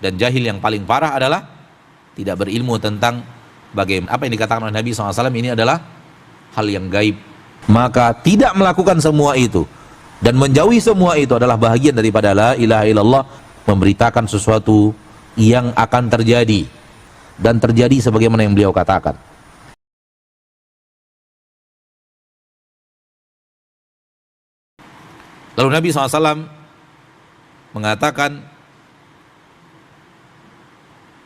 Dan jahil yang paling parah adalah tidak berilmu tentang bagaimana apa yang dikatakan oleh Nabi SAW ini adalah hal yang gaib. Maka tidak melakukan semua itu dan menjauhi semua itu adalah bahagian daripada la ilaha illallah, memberitakan sesuatu yang akan terjadi dan terjadi sebagaimana yang beliau katakan. Lalu Nabi SAW mengatakan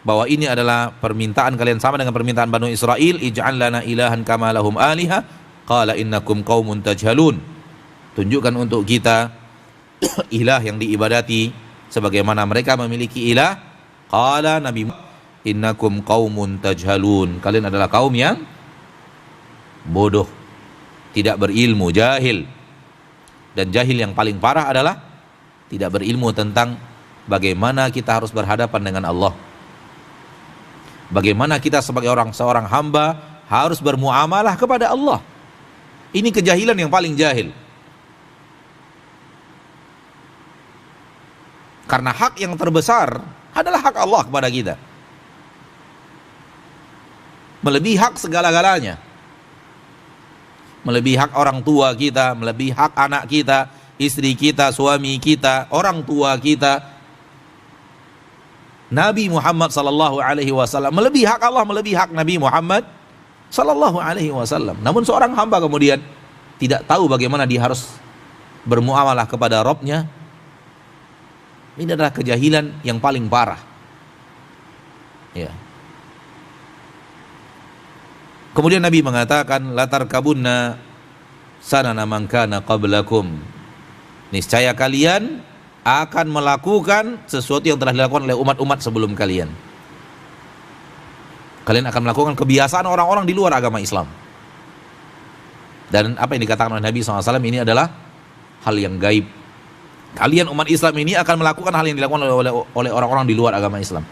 bahwa ini adalah permintaan kalian sama dengan permintaan Banu Israel, ij'al lana ilahan kama lahum aliha, qala innakum qaumun tajhalun. Tunjukkan untuk kita ilah yang diibadati sebagaimana mereka memiliki ilah. Qala Nabi, innakum qaumun tajhalun. Kalian adalah kaum yang bodoh, tidak berilmu, jahil. Dan jahil yang paling parah adalah tidak berilmu tentang bagaimana kita harus berhadapan dengan Allah. Bagaimana kita sebagai seorang hamba harus bermuamalah kepada Allah. Ini kejahilan yang paling jahil. Karena hak yang terbesar adalah hak Allah kepada kita, melebihi hak segala-galanya. Melebihi hak orang tua kita, melebihi hak anak kita, istri kita, suami kita, orang tua kita. Nabi Muhammad sallallahu alaihi wasallam melebihi hak Allah, melebihi hak Nabi Muhammad sallallahu alaihi wasallam. Namun seorang hamba kemudian tidak tahu bagaimana dia harus bermuamalah kepada Rabb-nya. Ini adalah kejahilan yang paling parah. Ya. Kemudian Nabi mengatakan, latar kabunna sanana man kana qablakum. Niscaya kalian akan melakukan sesuatu yang telah dilakukan oleh umat-umat sebelum kalian. Kalian akan melakukan kebiasaan orang-orang di luar agama Islam. Dan apa yang dikatakan oleh Nabi SAW ini adalah hal yang gaib. Kalian umat Islam ini akan melakukan hal yang dilakukan oleh orang-orang di luar agama Islam.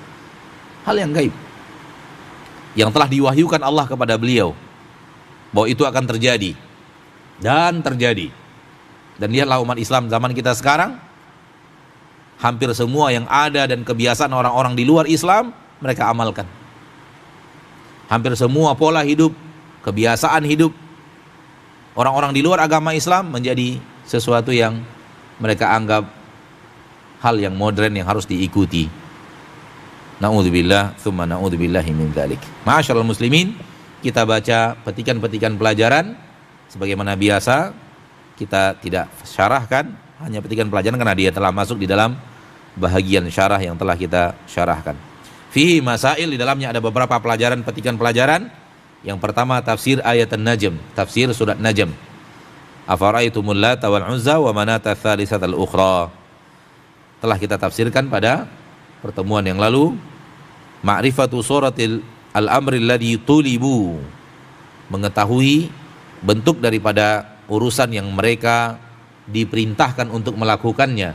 Hal yang gaib, yang telah diwahyukan Allah kepada beliau bahwa itu akan terjadi dan terjadi. Dan lihatlah umat Islam zaman kita sekarang, hampir semua yang ada dan kebiasaan orang-orang di luar Islam mereka amalkan. Hampir semua pola hidup, kebiasaan hidup orang-orang di luar agama Islam menjadi sesuatu yang mereka anggap hal yang modern yang harus diikuti. Na'udzubillah, tsumma na'udzubillahi min dzalik. Ma'asyiral muslimin, kita baca petikan-petikan pelajaran sebagaimana biasa. Kita tidak syarahkan, hanya petikan pelajaran karena dia telah masuk di dalam bahagian syarah yang telah kita syarahkan. Fihi masail, di dalamnya ada beberapa pelajaran, petikan pelajaran. Yang pertama tafsir ayat An-Najm, tafsir surat Najm. Afara'aitumul Lata wal Uzza wa Manata tsalitsatal ukhra. Telah kita tafsirkan pada pertemuan yang lalu. Ma'rifatu suratil al-amri alladhi tulibu, mengetahui bentuk daripada urusan yang mereka diperintahkan untuk melakukannya,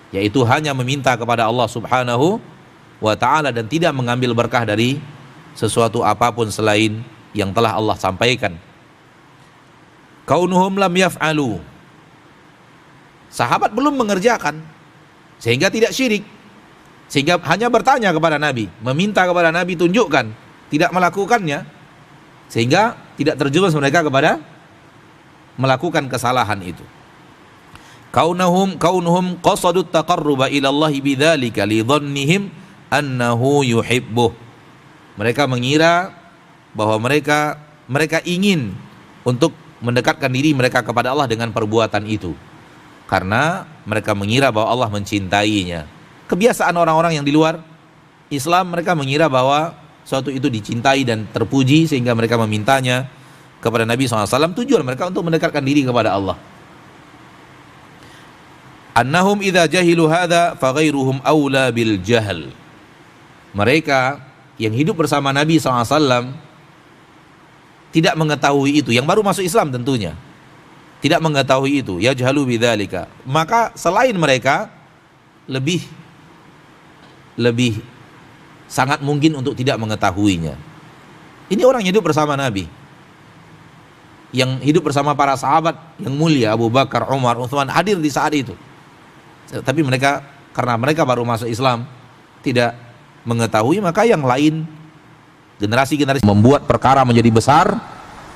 yaitu hanya meminta kepada Allah Subhanahu wa ta'ala dan tidak mengambil berkah dari sesuatu apapun selain yang telah Allah sampaikan. Kaunuhum lam yaf'alu, sahabat belum mengerjakan sehingga tidak syirik, sehingga hanya bertanya kepada Nabi, meminta kepada Nabi tunjukkan, tidak melakukannya, sehingga tidak terjerumus mereka kepada melakukan kesalahan itu. Kaunuhum qasadut taqarruba ila Allah bidzalika li dhannihim annahu yuhibbuh. Mereka mengira bahwa mereka ingin untuk mendekatkan diri mereka kepada Allah dengan perbuatan itu, karena mereka mengira bahwa Allah mencintainya. Kebiasaan orang-orang yang di luar Islam, mereka mengira bahwa suatu itu dicintai dan terpuji sehingga mereka memintanya kepada Nabi SAW. Tujuan mereka untuk mendekatkan diri kepada Allah. Annahum idza jahilu hadza fa ghairuhum aula bil jahl. Mereka yang hidup bersama Nabi SAW tidak mengetahui itu, yang baru masuk Islam tentunya tidak mengetahui itu, yajhalu bidzalika, maka selain mereka lebih sangat mungkin untuk tidak mengetahuinya. Ini orang yang hidup bersama Nabi, yang hidup bersama para sahabat yang mulia, Abu Bakar, Umar, Utsman, hadir di saat itu. Tapi mereka, karena mereka baru masuk Islam, tidak mengetahui, maka yang lain generasi-generasi membuat perkara menjadi besar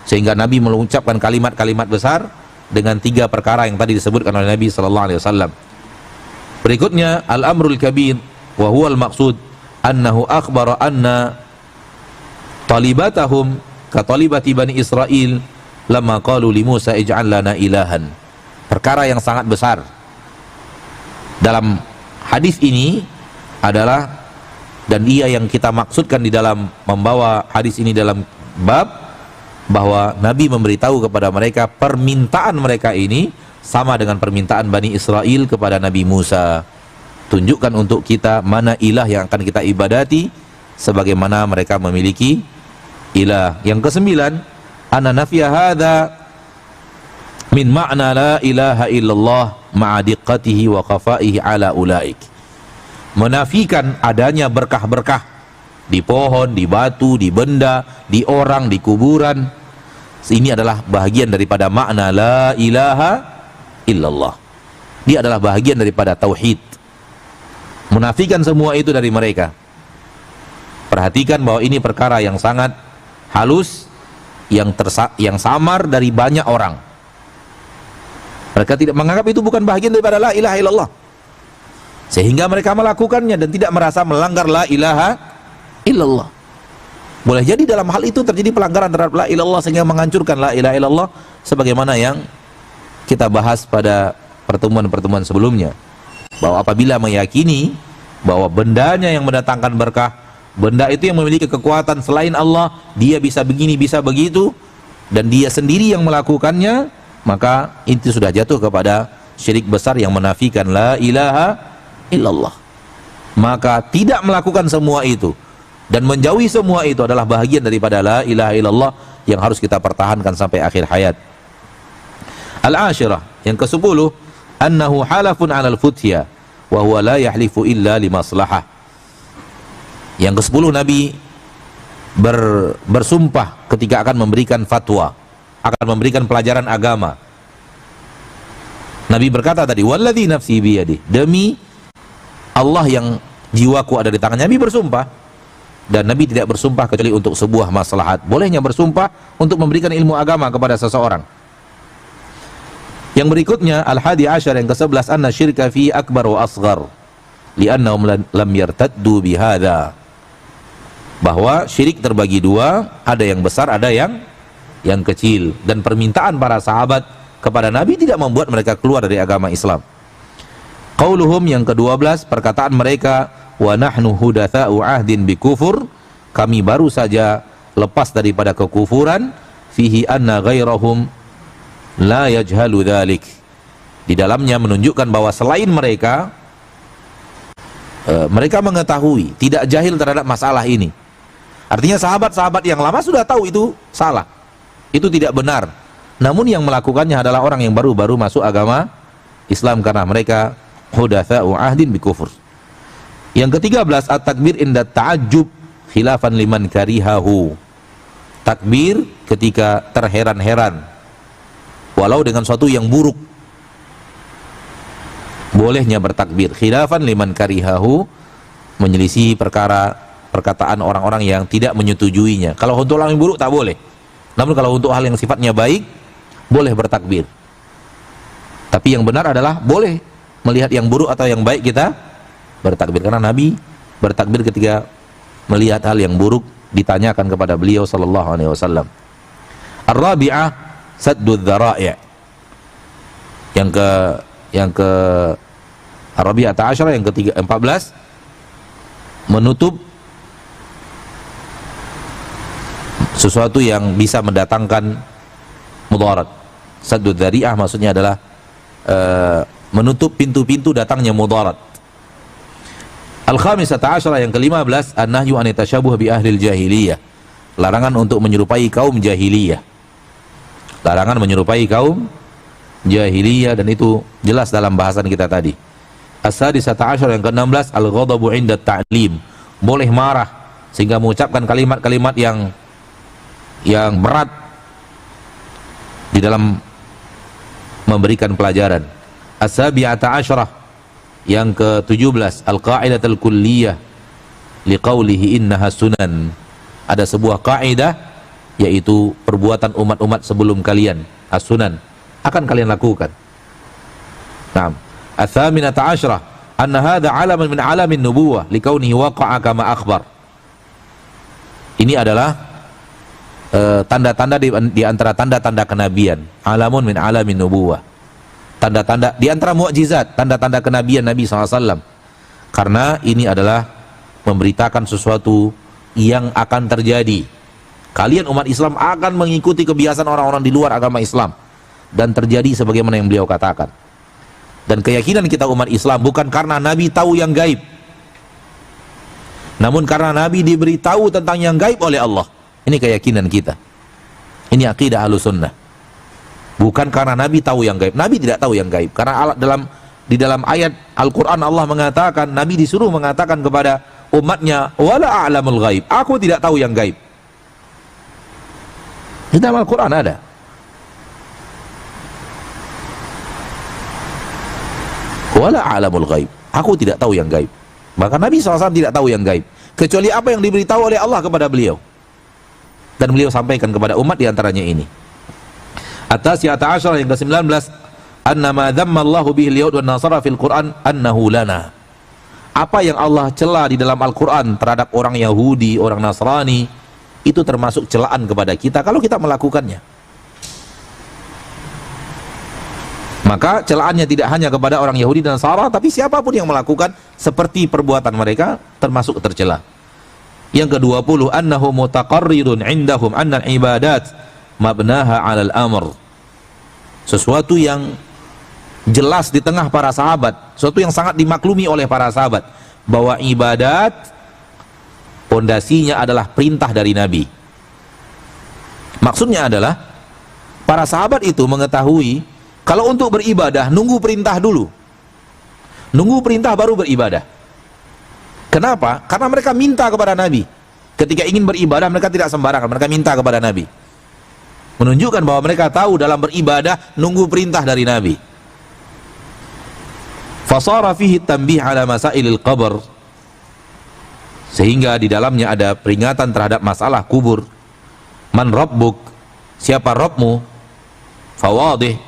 sehingga Nabi mengucapkan kalimat-kalimat besar dengan 3 perkara yang tadi disebutkan oleh Nabi sallallahu alaihi wasallam. Berikutnya al-amrul kabir wa huwa al-maqsud annahu akhbara anna talibatahum ka talibati bani Israil lamma qalu li Musa ij'al lana ilahan. Perkara yang sangat besar dalam hadis ini adalah, dan ia yang kita maksudkan di dalam membawa hadis ini dalam bab, bahwa Nabi memberitahu kepada mereka permintaan mereka ini sama dengan permintaan Bani Israel kepada Nabi Musa. Tunjukkan untuk kita mana ilah yang akan kita ibadati sebagaimana mereka memiliki ilah. Yang ke-9, anna nafiya hadza min ma'na la ilaha illallah ma'a diqqatihi wa khafaihi ala ulaik. Menafikan adanya berkah-berkah di pohon, di batu, di benda, di orang, di kuburan. Ini adalah bahagian daripada makna la ilaha illallah. Dia adalah bahagian daripada tauhid. Menafikan semua itu dari mereka. Perhatikan bahwa ini perkara yang sangat halus, yang samar dari banyak orang. Mereka tidak menganggap itu bukan bahagian daripada la ilaha illallah, sehingga mereka melakukannya dan tidak merasa melanggar la ilaha illallah. Boleh jadi dalam hal itu terjadi pelanggaran terhadap la ilaha illallah sehingga menghancurkan la ilaha illallah, sebagaimana yang kita bahas pada pertemuan-pertemuan sebelumnya, bahwa apabila meyakini bahwa bendanya yang mendatangkan berkah, benda itu yang memiliki kekuatan selain Allah, dia bisa begini, bisa begitu, dan dia sendiri yang melakukannya, maka itu sudah jatuh kepada syirik besar yang menafikan la ilaha illallah. Maka tidak melakukan semua itu dan menjauhi semua itu adalah bahagian daripada la ilaha illallah yang harus kita pertahankan sampai akhir hayat. Al-ashirah, yang ke-10, annahu halafun 'alal futya wa huwa la yahlifu illa li maslahah. Yang ke-10, Nabi bersumpah ketika akan memberikan fatwa, akan memberikan pelajaran agama. Nabi berkata tadi, walladzi nafsi biyadi, demi Allah yang jiwaku ada di tangannya. Nabi bersumpah, dan Nabi tidak bersumpah kecuali untuk sebuah maslahat. Bolehnya bersumpah untuk memberikan ilmu agama kepada seseorang. Yang berikutnya al-hadi asyar, yang ke-11, anna syirka fi akbar wa asghar li'annahum lam yartaddu bihadza. Bahwa syirik terbagi dua, ada yang besar, ada yang kecil, dan permintaan para sahabat kepada Nabi tidak membuat mereka keluar dari agama Islam. Qauluhum, yang ke-12, perkataan mereka, wa nahnu hudatsa'u ahdin bikufur, kami baru saja lepas daripada kekufuran, fihi anna ghairahum la yajhalu dzalik. Di dalamnya menunjukkan bahwa selain mereka, mereka mengetahui, tidak jahil terhadap masalah ini. Artinya sahabat-sahabat yang lama sudah tahu itu salah, itu tidak benar. Namun yang melakukannya adalah orang yang baru-baru masuk agama Islam karena mereka hudatsa'u ahdin bikufur. Yang ke-13, at-takbir inda ta'ajjub khilafan liman karihahu. Takbir ketika terheran-heran, walau dengan suatu yang buruk. Bolehnya bertakbir khilafan liman karihahu, menyelisih perkataan orang-orang yang tidak menyetujuinya. Kalau untuk orang yang buruk tak boleh. Namun kalau untuk hal yang sifatnya baik, boleh bertakbir. Tapi yang benar adalah boleh melihat yang buruk atau yang baik kita bertakbir, karena Nabi bertakbir ketika melihat hal yang buruk ditanyakan kepada beliau sallallahu alaihi wasallam. Ar-rabi'ah saddud dzara'i'. Yang ke Ar-rabi'ah ta'asyara, yang ke-14, menutup sesuatu yang bisa mendatangkan mudarat. Saddud dzari'ah maksudnya adalah menutup pintu-pintu datangnya mudarat. Al-khamisata asyara, yang ke-15, an-nahyu an tasyabuh bi ahlil jahiliyah. Larangan untuk menyerupai kaum jahiliyah. Larangan menyerupai kaum jahiliyah, dan itu jelas dalam bahasan kita tadi. As-sadisata asyara, yang ke-16, al-ghadabu 'inda ta'lim. Boleh marah sehingga mengucapkan kalimat-kalimat yang berat di dalam memberikan pelajaran. As-sabi'ata asyarah, yang ke-17, al-qa'idatul kulliyah liqaulihi innaha sunan. Ada sebuah kaidah, yaitu perbuatan umat-umat sebelum kalian, as-sunan, akan kalian lakukan. Naam. Ats-tsaminata asyrah anna hadza 'alamun min 'alamin nubuwah likaunihi waqa'a kama akhbar. Ini adalah tanda-tanda di antara tanda-tanda kenabian. Alamun min 'alamin nubuwah. Tanda-tanda di antara mukjizat, tanda-tanda kenabian Nabi SAW. Karena ini adalah memberitakan sesuatu yang akan terjadi. Kalian umat Islam akan mengikuti kebiasaan orang-orang di luar agama Islam, dan terjadi sebagaimana yang beliau katakan. Dan keyakinan kita umat Islam bukan karena Nabi tahu yang gaib, namun karena Nabi diberitahu tentang yang gaib oleh Allah. Ini keyakinan kita. Ini akidah Ahlussunnah. Bukan karena Nabi tahu yang gaib. Nabi tidak tahu yang gaib. Karena di dalam ayat Al-Quran Allah mengatakan, Nabi disuruh mengatakan kepada umatnya, wala a'lamul ghaib, aku tidak tahu yang gaib. Di dalam Al-Quran ada. Wala a'lamul ghaib, aku tidak tahu yang gaib. Maka Nabi SAW tidak tahu yang gaib, kecuali apa yang diberitahu oleh Allah kepada beliau. Dan beliau sampaikan kepada umat diantaranya ini. At-tasi'ata asyarah, yang ke-19, anna ma dhamma Allahu bihi al-yahud wan nasara fil Qur'an annahu lana. Apa yang Allah cela di dalam Al-Qur'an terhadap orang Yahudi, orang Nasrani, itu termasuk celaan kepada kita kalau kita melakukannya. Maka celaannya tidak hanya kepada orang Yahudi dan Nasara, tapi siapapun yang melakukan seperti perbuatan mereka termasuk tercela. Yang ke-20, annahu mutaqarrirun indahum anna al-ibadat mabnaha 'alal amr. Sesuatu yang jelas di tengah para sahabat, sesuatu yang sangat dimaklumi oleh para sahabat, bahwa ibadat pondasinya adalah perintah dari Nabi. Maksudnya adalah para sahabat itu mengetahui kalau untuk beribadah nunggu perintah dulu, nunggu perintah baru beribadah. Kenapa? Karena mereka minta kepada Nabi. Ketika ingin beribadah mereka tidak sembarangan, mereka minta kepada Nabi. Menunjukkan bahwa mereka tahu dalam beribadah nunggu perintah dari Nabi. Fasara fihi tanbih ala masailil qabr, sehingga di dalamnya ada peringatan terhadap masalah kubur. Man rabbuk, siapa Rabbmu? Fawadih,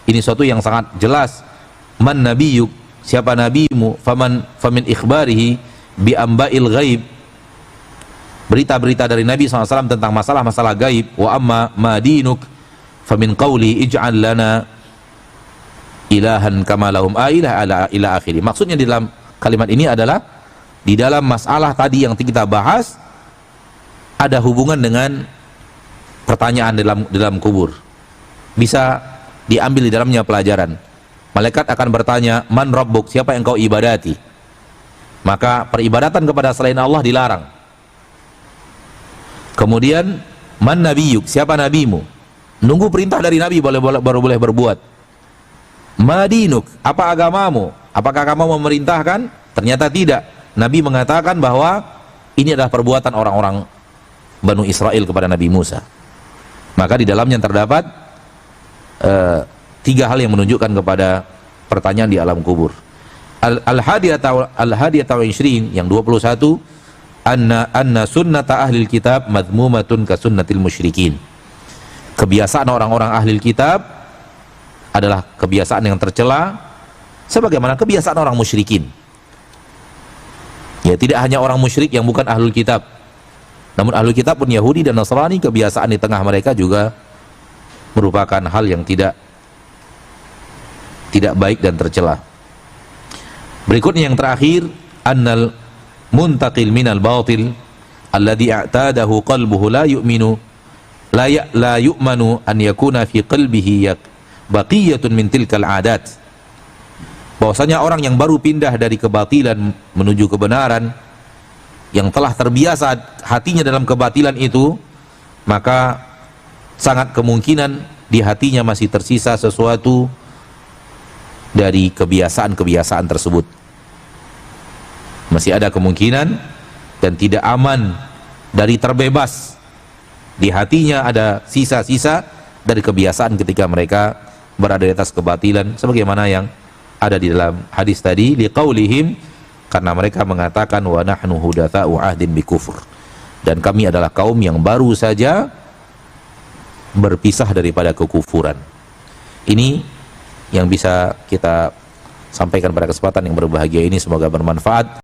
ini suatu yang sangat jelas. Man nabiyuk, siapa nabimu? Famin ikhbarihi bi amba'il ghaib, berita-berita dari Nabi SAW tentang masalah-masalah gaib. Wa amma ma dinuk famin qawli ij'al lana ilahan kama lahum ailah ila akhiri. Maksudnya di dalam kalimat ini adalah di dalam masalah tadi yang kita bahas ada hubungan dengan pertanyaan dalam kubur. Bisa diambil di dalamnya pelajaran. Malaikat akan bertanya, man rabbuk, siapa yang kau ibadati? Maka peribadatan kepada selain Allah dilarang. Kemudian man nabiyuk, siapa nabimu? Nunggu perintah dari Nabi baru boleh berbuat. Madinuk, apa agamamu? Apakah kamu memerintahkan? Ternyata tidak. Nabi mengatakan bahwa ini adalah perbuatan orang-orang Banu Israel kepada Nabi Musa. Maka di dalamnya terdapat tiga hal yang menunjukkan kepada pertanyaan di alam kubur. Al-hadiyata wa ishrin, yang 21, anna sunnata ahlil kitab madmumatun ka sunnatil musyrikin. Kebiasaan orang-orang ahlil kitab adalah kebiasaan yang tercela sebagaimana kebiasaan orang musyrikin. Ya, tidak hanya orang musyrik yang bukan ahlul kitab, namun ahlul kitab pun Yahudi dan Nasrani, kebiasaan di tengah mereka juga merupakan hal yang tidak baik dan tercela. Berikutnya yang terakhir, annal muntaqil minal batil alladhi i'tadahu qalbuhu la yu'minu la yu'manu an yakuna fi qalbihi baqiyatun min tilkal adat. Bahwasanya orang yang baru pindah dari kebatilan menuju kebenaran, yang telah terbiasa hatinya dalam kebatilan itu, maka sangat kemungkinan di hatinya masih tersisa sesuatu dari kebiasaan-kebiasaan tersebut. Masih ada kemungkinan dan tidak aman dari terbebas. Di hatinya ada sisa-sisa dari kebiasaan ketika mereka berada di atas kebatilan, sebagaimana yang ada di dalam hadis tadi, liqaulihim karena mereka mengatakan wa nahnu hudatsa'u ahdin bikufur, dan kami adalah kaum yang baru saja berpisah daripada kekufuran. Ini yang bisa kita sampaikan pada kesempatan yang berbahagia ini, semoga bermanfaat.